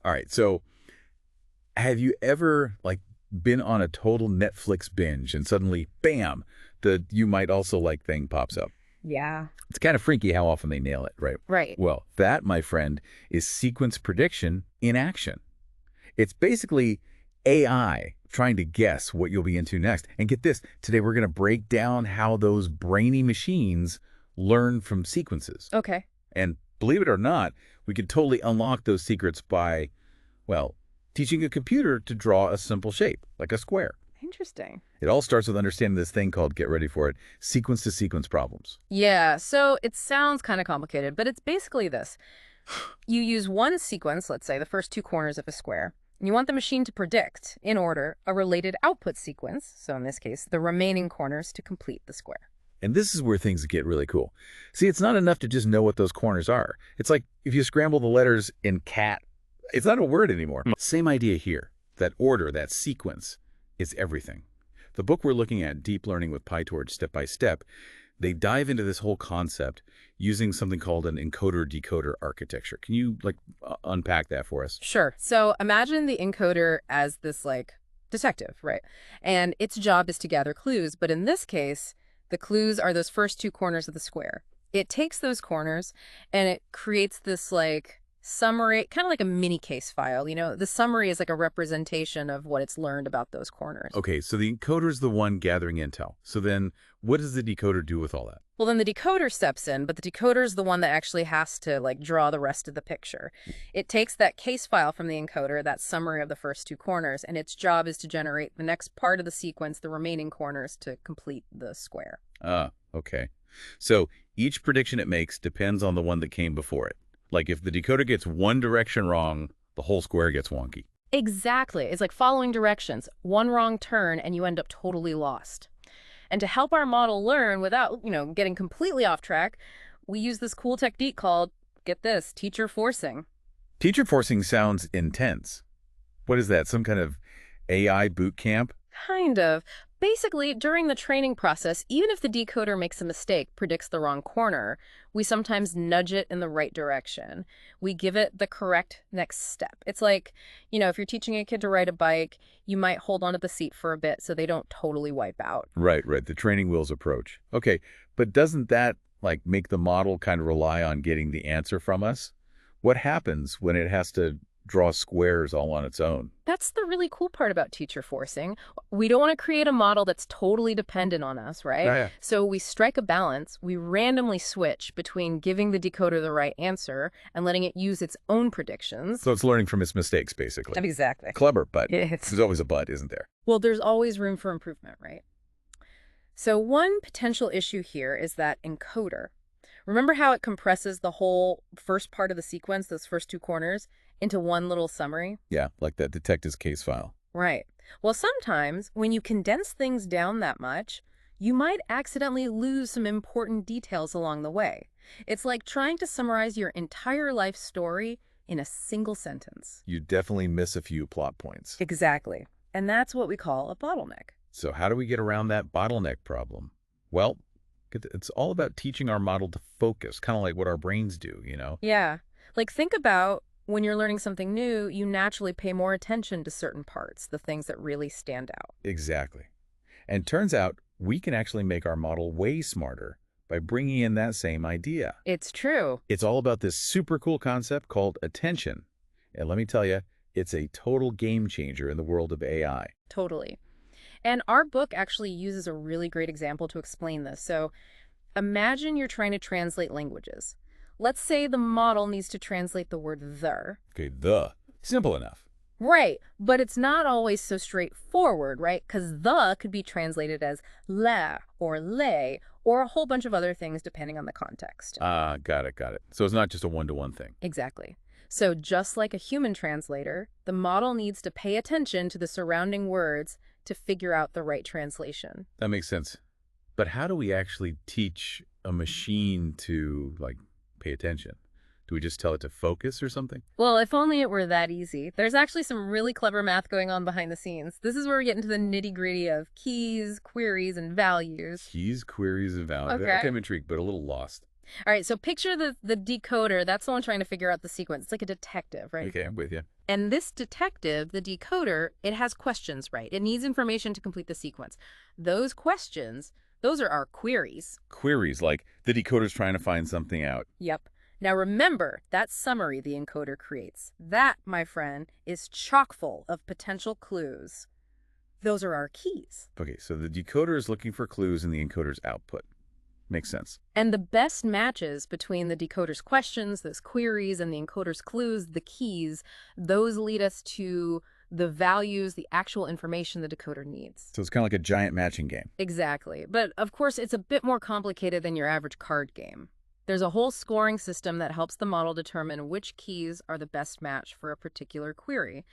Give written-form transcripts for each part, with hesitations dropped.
All right, so have you ever, like, been on a total Netflix binge and suddenly, bam, the "you might also like" thing pops up? Yeah. It's kind of freaky how often they nail it, right? Right. Well, that, my friend, is sequence prediction in action. It's basically AI trying to guess what you'll be into next. And get this, today we're going to break down how those brainy machines learn from sequences. Okay. And believe it or not, we could totally unlock those secrets by, well, teaching a computer to draw a simple shape, like a square. Interesting. It all starts with understanding this thing called, get ready for it, sequence-to-sequence problems. Yeah, so it sounds kind of complicated, but it's basically this. You use one sequence, let's say the first two corners of a square, and you want the machine to predict, in order, a related output sequence, so in this case, the remaining corners to complete the square. And this is where things get really cool. See, it's not enough to just know what those corners are. It's like if you scramble the letters in cat, it's not a word anymore. Same idea here. That order, that sequence, is everything. The book we're looking at, Deep Learning with PyTorch Step-by-Step, they dive into this whole concept using something called an encoder-decoder architecture. Can you, like, unpack that for us? Sure. So imagine the encoder as this, like, detective, right? And its job is to gather clues, but in this case, the clues are those first two corners of the square. It takes those corners and it creates this, like, summary, kind of like a mini case file. The summary is like a representation of what it's learned about those corners. Okay, so the encoder is the one gathering intel. So then what does the decoder do with all that? Well, then the decoder steps in, but the decoder is the one that actually has to, like, draw the rest of the picture. It takes that case file from the encoder, that summary of the first two corners, and its job is to generate the next part of the sequence, the remaining corners, to complete the square. Ah, okay. So each prediction it makes depends on the one that came before it. Like if the decoder gets one direction wrong, the whole square gets wonky. Exactly. It's like following directions. One wrong turn, and you end up totally lost. And to help our model learn without, getting completely off track, we use this cool technique called, get this, teacher forcing. Teacher forcing sounds intense. What is that, some kind of AI boot camp? Kind of. Basically, during the training process, even if the decoder makes a mistake, predicts the wrong corner, we sometimes nudge it in the right direction. We give it the correct next step. It's like, if you're teaching a kid to ride a bike, you might hold onto the seat for a bit so they don't totally wipe out. Right, right, the training wheels approach. Okay, but doesn't that, like, make the model kind of rely on getting the answer from us? What happens when it has to draw squares all on its own? That's the really cool part about teacher forcing. We don't want to create a model that's totally dependent on us, right? Yeah, yeah. So we strike a balance. We randomly switch between giving the decoder the right answer and letting it use its own predictions. So it's learning from its mistakes, basically. Exactly. Clever, but It's there's always a but, isn't there? Well, there's always room for improvement, right? So one potential issue here is that encoder. Remember how it compresses the whole first part of the sequence, those first two corners, into one little summary? Yeah, like that detective's case file. Right. Well, sometimes when you condense things down that much, you might accidentally lose some important details along the way. It's like trying to summarize your entire life story in a single sentence. You definitely miss a few plot points. Exactly. And that's what we call a bottleneck. So how do we get around that bottleneck problem? Well, it's all about teaching our model to focus, kind of like what our brains do, you know? Yeah. Like, think about when you're learning something new, you naturally pay more attention to certain parts, the things that really stand out. Exactly. And turns out we can actually make our model way smarter by bringing in that same idea. It's true. It's all about this super cool concept called attention. And let me tell you, it's a total game changer in the world of AI. Totally. And our book actually uses a really great example to explain this. So imagine you're trying to translate languages. Let's say the model needs to translate the word "the." Okay, the. Simple enough. Right, but it's not always so straightforward, right? Because "the" could be translated as "la" or "lay" or a whole bunch of other things depending on the context. Ah, got it, got it. So it's not just a one-to-one thing. Exactly. So just like a human translator, the model needs to pay attention to the surrounding words to figure out the right translation. That makes sense. But how do we actually teach a machine to, like, pay attention? Do we just tell it to focus or something? Well, if only it were that easy. There's actually some really clever math going on behind the scenes. This is where we get into the nitty-gritty of keys, queries, and values. Keys, queries, and values. Okay. Okay, I'm intrigued, but a little lost. All right, so picture the decoder. That's the one trying to figure out the sequence. It's like a detective, right? Okay, I'm with you. And this detective, the decoder, it has questions, right? It needs information to complete the sequence. Those questions, those are our queries. Queries, like the decoder's trying to find something out. Yep. Now remember, that summary the encoder creates, that, my friend, is chock full of potential clues. Those are our keys. Okay, so the decoder is looking for clues in the encoder's output. Makes sense. And the best matches between the decoder's questions, those queries, and the encoder's clues, the keys, those lead us to the values, the actual information the decoder needs. So it's kind of like a giant matching game. Exactly. But of course, it's a bit more complicated than your average card game. There's a whole scoring system that helps the model determine which keys are the best match for a particular query.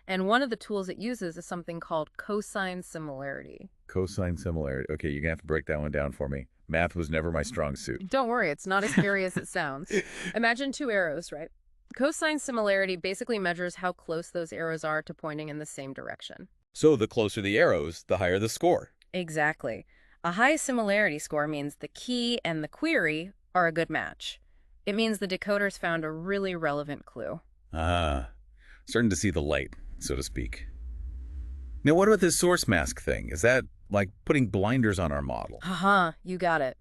And one of the tools it uses is something called cosine similarity. Cosine similarity. Okay, you're going to have to break that one down for me. Math was never my strong suit. Don't worry, it's not as scary as it sounds. Imagine two arrows, right? Cosine similarity basically measures how close those arrows are to pointing in the same direction. So the closer the arrows, the higher the score. Exactly. A high similarity score means the key and the query are a good match. It means the decoder's found a really relevant clue. Ah, starting to see the light, so to speak. Now, what about this source mask thing? Is that like putting blinders on our model? Haha, you got it.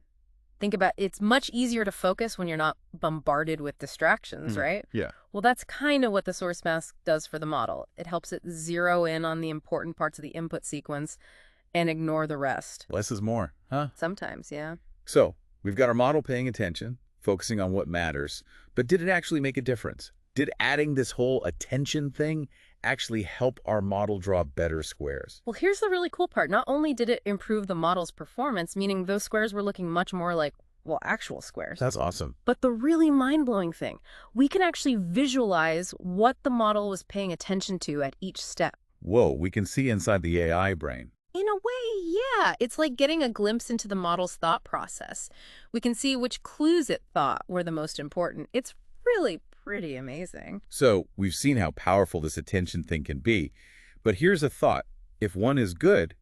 Think about it's much easier to focus when you're not bombarded with distractions, right? Yeah. Well, that's kind of what the source mask does for the model. It helps it zero in on the important parts of the input sequence and ignore the rest. Less is more, huh? Sometimes, yeah. So, we've got our model paying attention, focusing on what matters, but did it actually make a difference? Did adding this whole attention thing actually help our model draw better squares? Well, here's the really cool part. Not only did it improve the model's performance, meaning those squares were looking much more like, well, actual squares. That's awesome. But the really mind-blowing thing, we can actually visualize what the model was paying attention to at each step. Whoa, we can see inside the AI brain. In a way, yeah. It's like getting a glimpse into the model's thought process. We can see which clues it thought were the most important. It's really pretty amazing. So, we've seen how powerful this attention thing can be. But here's a thought. If one is good,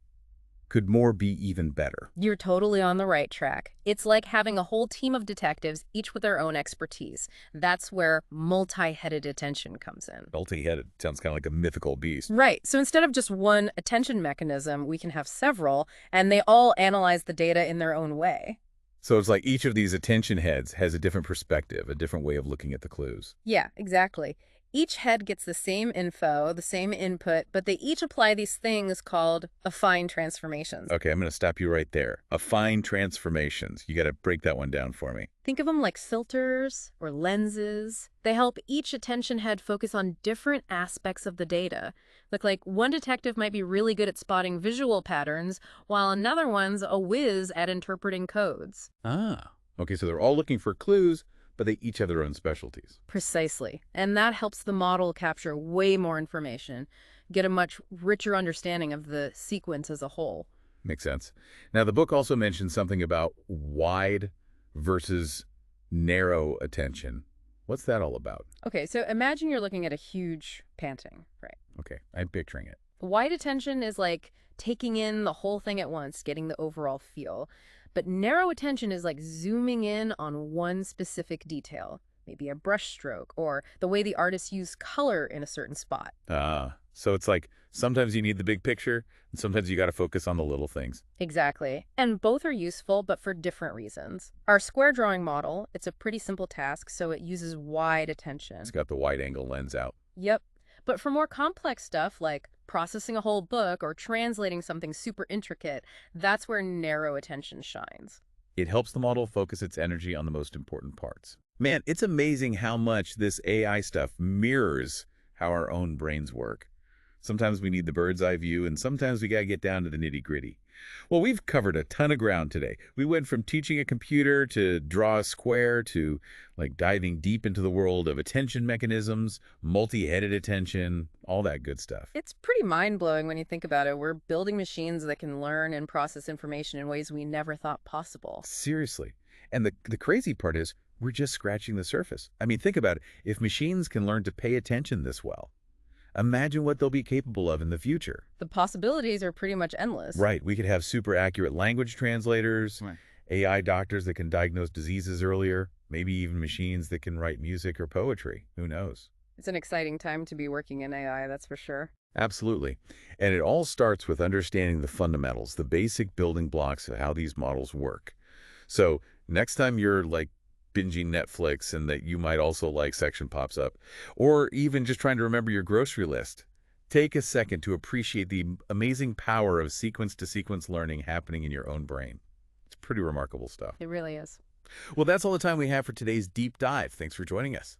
could more be even better? You're totally on the right track. It's like having a whole team of detectives, each with their own expertise. That's where multi-headed attention comes in. Multi-headed sounds kind of like a mythical beast. Right. So instead of just one attention mechanism, we can have several, and they all analyze the data in their own way. So it's like each of these attention heads has a different perspective, a different way of looking at the clues. Yeah, exactly. Each head gets the same info, the same input, but they each apply these things called affine transformations. Okay, I'm going to stop you right there. Affine transformations. You got to break that one down for me. Think of them like filters or lenses. They help each attention head focus on different aspects of the data. Like one detective might be really good at spotting visual patterns, while another one's a whiz at interpreting codes. Ah, okay, so they're all looking for clues, but they each have their own specialties. Precisely. And that helps the model capture way more information, get a much richer understanding of the sequence as a whole. Makes sense. Now, the book also mentions something about wide versus narrow attention. What's that all about? Okay, so imagine you're looking at a huge painting, right? Okay, I'm picturing it. Wide attention is like taking in the whole thing at once, getting the overall feel. But narrow attention is like zooming in on one specific detail, maybe a brush stroke or the way the artist used color in a certain spot. So it's like sometimes you need the big picture and sometimes you got to focus on the little things. Exactly. And both are useful, but for different reasons. Our square drawing model, it's a pretty simple task, so it uses wide attention. It's got the wide angle lens out. Yep. But for more complex stuff like processing a whole book or translating something super intricate, that's where narrow attention shines. It helps the model focus its energy on the most important parts. Man, it's amazing how much this AI stuff mirrors how our own brains work. Sometimes we need the bird's eye view, and sometimes we got to get down to the nitty-gritty. Well, we've covered a ton of ground today. We went from teaching a computer to draw a square to like diving deep into the world of attention mechanisms, multi-headed attention, all that good stuff. It's pretty mind-blowing when you think about it. We're building machines that can learn and process information in ways we never thought possible. Seriously. And the crazy part is we're just scratching the surface. I mean, think about it. If machines can learn to pay attention this well, imagine what they'll be capable of in the future. The possibilities are pretty much endless. Right. We could have super accurate language translators, Right. AI doctors that can diagnose diseases earlier, maybe even machines that can write music or poetry. Who knows? It's an exciting time to be working in AI, that's for sure. Absolutely. And it all starts with understanding the fundamentals, the basic building blocks of how these models work. So next time you're like binging Netflix and that you might also like section pops up, or even just trying to remember your grocery list, take a second to appreciate the amazing power of sequence-to-sequence learning happening in your own brain. It's pretty remarkable stuff. It really is. Well, that's all the time we have for today's deep dive. Thanks for joining us.